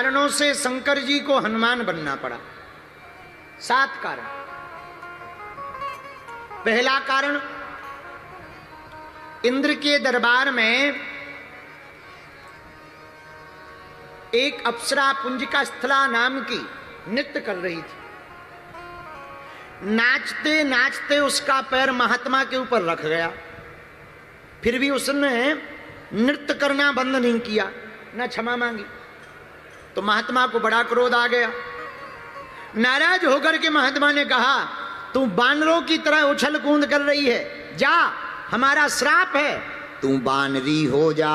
कारणों से शंकर जी को हनुमान बनना पड़ा। 7 कारण। पहला कारण, इंद्र के दरबार में एक अप्सरा पुंजिका स्थला नाम की नृत्य कर रही थी। नाचते नाचते उसका पैर महात्मा के ऊपर रख गया, फिर भी उसने नृत्य करना बंद नहीं किया, न क्षमा मांगी। तो महात्मा को बड़ा क्रोध आ गया। नाराज होकर के महात्मा ने कहा, तू बानरों की तरह उछल कूद कर रही है, जा, हमारा श्राप है, तू बानरी हो जा।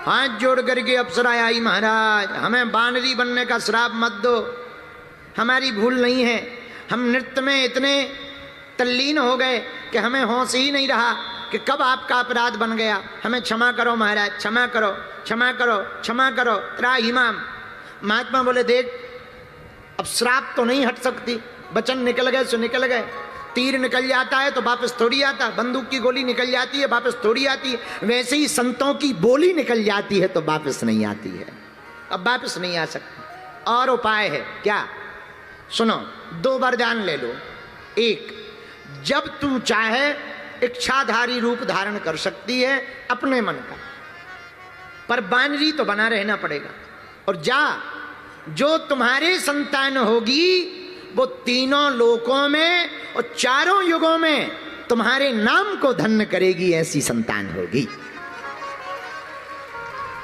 हाथ जोड़ करके अप्सरा आई, महाराज हमें बानरी बनने का श्राप मत दो, हमारी भूल नहीं है, हम नृत्य में इतने तल्लीन हो गए कि हमें होश ही नहीं रहा कि कब आपका अपराध बन गया, हमें क्षमा करो महाराज, क्षमा करो, क्षमा करो, क्षमा करो, त्राहिमाम। महात्मा बोले, देख अब श्राप तो नहीं हट सकती, वचन निकल गए सो निकल गए। तीर निकल जाता है तो वापस थोड़ी आता, बंदूक की गोली निकल जाती है वापस थोड़ी आती है, वैसे ही संतों की बोली निकल जाती है तो वापस नहीं आती है, अब वापस नहीं आ सकती। और उपाय है क्या? सुनो, 2 वरदान ले लो। एक, जब तू चाहे इच्छाधारी रूप धारण कर सकती है अपने मन का, पर बानरी तो बना रहना पड़ेगा। और जा, जो तुम्हारी संतान होगी वो तीनों लोकों में और 4 युगों में तुम्हारे नाम को धन्य करेगी, ऐसी संतान होगी।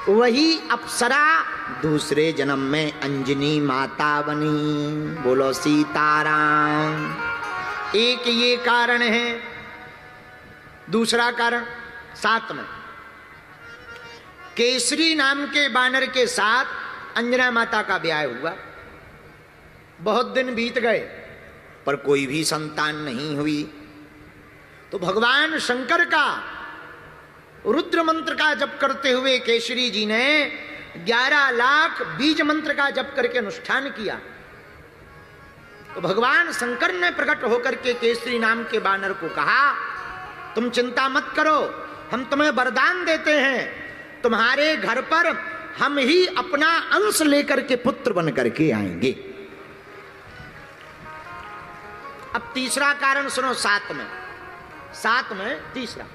वही अप्सरा दूसरे जन्म में अंजनी माता बनी। बोलो सीताराम। एक ये कारण है। दूसरा कारण, 7 में केसरी नाम के बानर के साथ अंजना माता का ब्याह हुआ। बहुत दिन बीत गए पर कोई भी संतान नहीं हुई। तो भगवान शंकर का रुद्र मंत्र का जप करते हुए केसरी जी ने 11 लाख बीज मंत्र का जप करके अनुष्ठान किया। तो भगवान शंकर ने प्रकट होकर के केसरी नाम के बानर को कहा, तुम चिंता मत करो, हम तुम्हें वरदान देते हैं, तुम्हारे घर पर हम ही अपना अंश लेकर के पुत्र बन करके आएंगे। अब तीसरा कारण सुनो, 7 में तीसरा।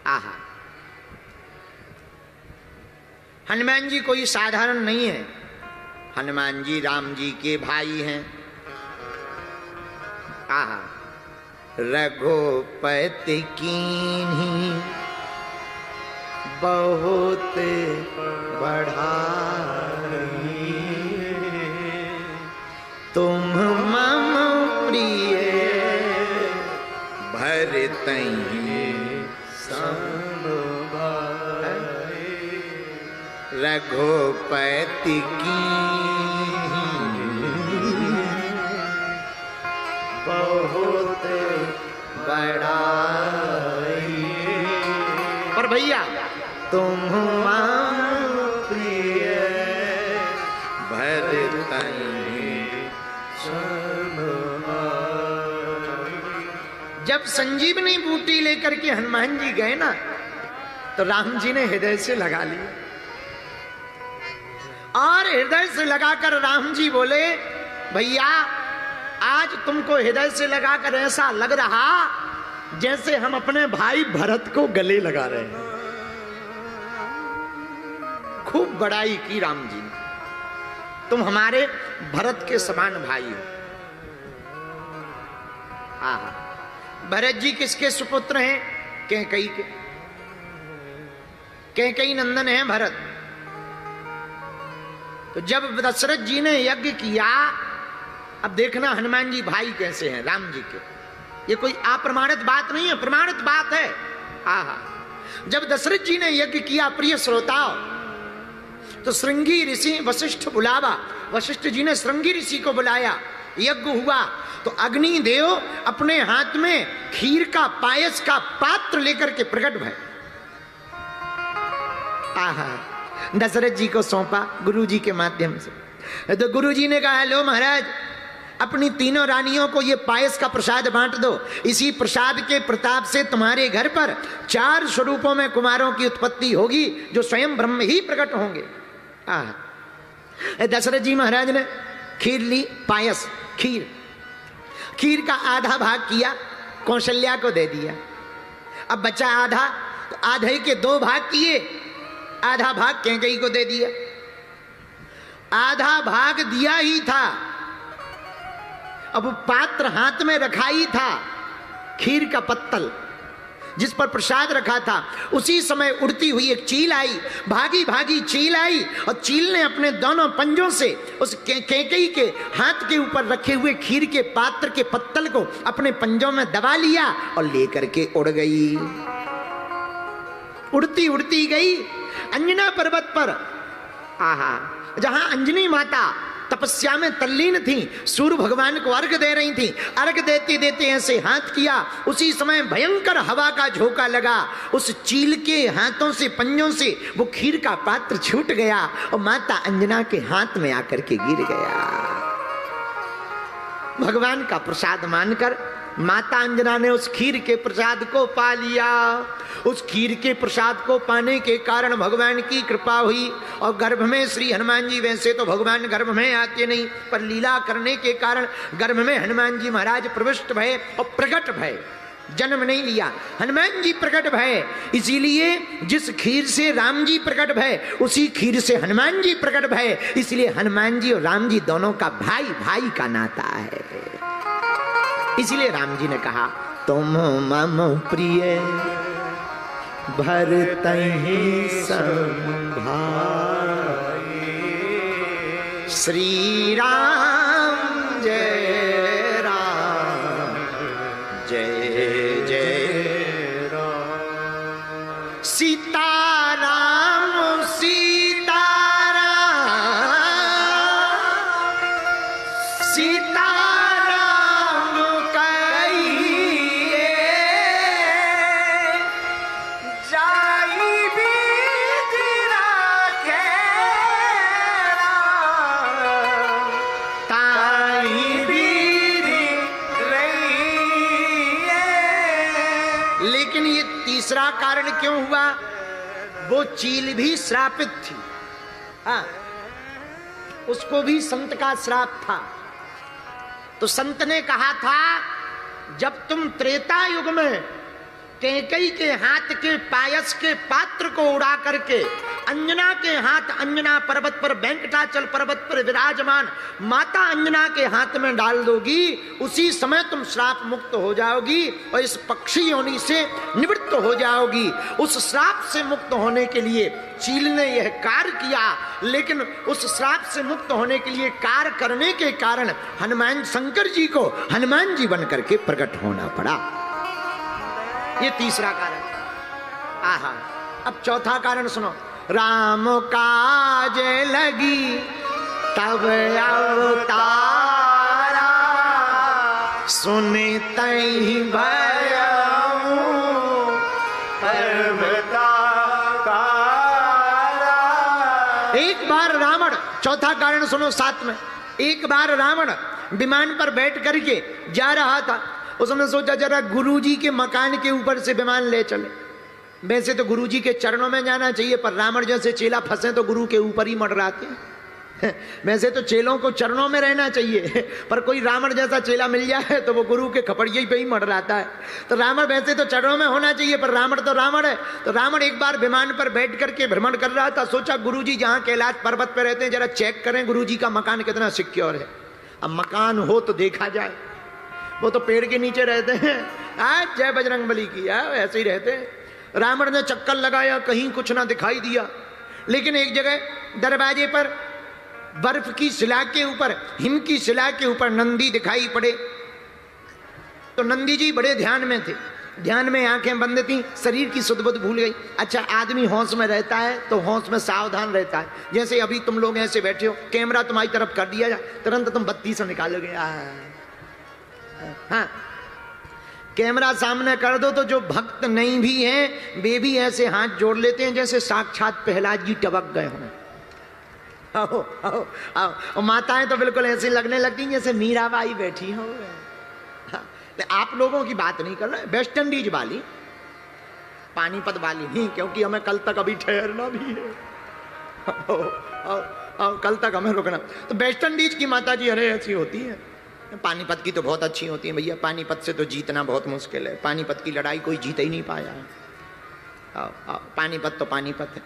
आहा, हनुमान जी कोई साधारण नहीं है। हनुमान जी राम जी के भाई हैं। आहा, रघुपति कीन्ही बहुत बढ़ाई, तुम मम प्रिय भरतहि संभाई। रघुपति कीन्ही बहुत बढ़ाई, पर भैया तुम प्रिय भरतहि संभाई। जब संजीवनी बूटी लेकर के हनुमान जी गए ना, तो राम जी ने हृदय से लगा ली, और हृदय से लगाकर राम जी बोले, भैया आज तुमको हृदय से लगाकर ऐसा लग रहा जैसे हम अपने भाई भरत को गले लगा रहे हैं। खूब बड़ाई की राम जी ने, तुम हमारे भरत के समान भाई हो। आहा, भरत जी किसके सुपुत्र हैं? कैकेयी के। कैकेयी नंदन है भरत। तो जब दशरथ जी ने यज्ञ किया, अब देखना हनुमान जी भाई कैसे हैं राम जी के। ये कोई अप्रमाणित बात नहीं है, प्रमाणित बात है। आहा, जब दशरथ जी ने यज्ञ किया, प्रिय श्रोताओ, तो श्रृंगी ऋषि वशिष्ठ बुलावा, वशिष्ठ जी ने श्रृंगी ऋषि को बुलाया, यज्ञ हुआ। तो अग्निदेव अपने हाथ में खीर का पायस का पात्र लेकर के प्रकट भय। आहा, दशरथ जी को सौंपा गुरु जी के माध्यम से। तो गुरु जी ने कहा, लो महाराज, अपनी तीनों रानियों को ये पायस का प्रसाद बांट दो। इसी प्रसाद के प्रताप से तुम्हारे घर पर 4 स्वरूपों में कुमारों की उत्पत्ति होगी, जो स्वयं ब्रह्म ही प्रकट होंगे। दशरथ जी महाराज ने खीर ली, पायस खीर का आधा भाग किया, कौशल्या को दे दिया। अब बचा आधा, तो आधे के 2 भाग किए, आधा भाग कैकेयी को दे दिया। आधा भाग दिया ही था, अब पात्र हाथ में रखा ही था, खीर का पत्तल जिस पर प्रसाद रखा था। उसी समय उड़ती हुई एक चील आई, भागी भागी चील आई, और चील ने अपने दोनों पंजों से उस कैकेयी के हाथ के ऊपर रखे हुए खीर के पात्र के पत्तल को अपने पंजों में दबा लिया और लेकर के उड़ गई। उड़ती उड़ती गई अंजना पर्वत पर, जहां अंजनी माता तपस्या में तल्लीन थी, सूर्य भगवान को अर्घ दे रही थी। अर्घ देते देते ऐसे हाथ किया, उसी समय भयंकर हवा का झोंका लगा, उस चील के हाथों से, पंजों से वो खीर का पात्र छूट गया और माता अंजना के हाथ में आकर के गिर गया। भगवान का प्रसाद मानकर माता अंजना ने उस खीर के प्रसाद को पा लिया। उस खीर के प्रसाद को पाने के कारण भगवान की कृपा हुई और गर्भ में श्री हनुमान जी, वैसे तो भगवान गर्भ में आते नहीं, पर लीला करने के कारण गर्भ में हनुमान जी महाराज प्रविष्ट भये और प्रकट भये, जन्म नहीं लिया, हनुमान जी प्रकट भये। इसीलिए जिस खीर से राम जी प्रकट भये, उसी खीर से हनुमान जी प्रकट भये। इसलिए हनुमान जी और राम जी दोनों का भाई भाई का नाता है। इसलिए राम जी ने कहा, तुम मम प्रिय भरतहि सम भाई, श्री राम जय राम जय जय राम, सीता राम सीता राम सीता तीसरा कारण क्यों हुआ? वो चील भी श्रापित थी, उसको भी संत का श्राप था। तो संत ने कहा था, जब तुम त्रेता युग में कैकेयी के हाथ के पायस के पात्र को उड़ा करके अंजना के हाथ, अंजना पर्वत पर, वेंकटाचल पर्वत पर विराजमान माता अंजना के हाथ में डाल दोगी, उसी समय तुम श्राप मुक्त हो जाओगी और इस पक्षी योनि से निवृत्त हो जाओगी। उस श्राप से मुक्त होने के लिए चील ने यह कार्य किया, लेकिन उस श्राप से मुक्त होने के लिए कार्य करने के कारण हनुमान शंकर जी को हनुमान जी बन करके प्रकट होना पड़ा। ये तीसरा कारण। अब चौथा कारण सुनो। राम काज लगी तब अवतारा, सुने तहि भयउ पर्वताकारा। एक बार रावण, चौथा कारण सुनो साथ में, एक बार रावण विमान पर बैठ करके जा रहा था। उसने सोचा जरा गुरुजी के मकान के ऊपर से विमान ले चले। वैसे तो गुरुजी के चरणों में जाना चाहिए, पर रावण जैसे चेला फंसे तो गुरु के ऊपर ही मंडराते हैं। वैसे तो चेलों को चरणों में रहना चाहिए, पर कोई रावण जैसा चेला मिल जाए तो वो गुरु के खपड़िये पे ही मंडराता है। तो रावण वैसे तो चरणों में होना चाहिए, पर रावण तो रावण है। तो रावण एक बार विमान पर बैठ करके भ्रमण कर रहा था। सोचा गुरुजी जहाँ कैलाश पर्वत पर रहते हैं, जरा चेक करें गुरुजी का मकान कितना सिक्योर है। अब मकान हो तो देखा जाए, वो तो पेड़ के नीचे रहते हैं। आज जय बजरंगबली की ऐसे ही रहते हैं। रावण ने चक्कर लगाया, कहीं कुछ ना दिखाई दिया, लेकिन एक जगह दरवाजे पर बर्फ की शिला के ऊपर, हिम की शिला के ऊपर नंदी दिखाई पड़े। तो नंदी जी बड़े ध्यान में थे, ध्यान में आंखें बंद थी, शरीर की सुध बुध भूल गई। अच्छा, आदमी होश में रहता है तो होश में सावधान रहता है। जैसे अभी तुम लोग ऐसे बैठे हो, कैमरा तुम्हारी तरफ कर दिया जाए, तुरंत तुम बत्ती से निकालोगे। हाँ, कैमरा सामने कर दो तो जो भक्त नहीं भी हैं वे भी ऐसे हाथ जोड़ लेते हैं जैसे साक्षात प्रहलाद जी टपक गए हों। आओ आओ आओ, और माताएं तो बिल्कुल ऐसे लगने लगती हैं जैसे मीराबाई बैठी हो। हाँ, आप लोगों की बात नहीं कर रहे, वेस्ट इंडीज वाली, पानीपत वाली नहीं, क्योंकि हमें कल तक अभी ठहरना भी है। आओ आओ, कल तक हमें रुकना। तो वेस्ट इंडीज की माता जी अरे ऐसी होती है, पानीपत की तो बहुत अच्छी होती है भैया, पानीपत से तो जीतना बहुत मुश्किल है, पानीपत की लड़ाई कोई जीत ही नहीं पाया। आओ आओ, पानीपत तो पानीपत है।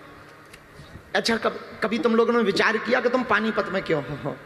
अच्छा कभी तुम लोगों ने विचार किया कि तुम पानीपत में क्यों हो?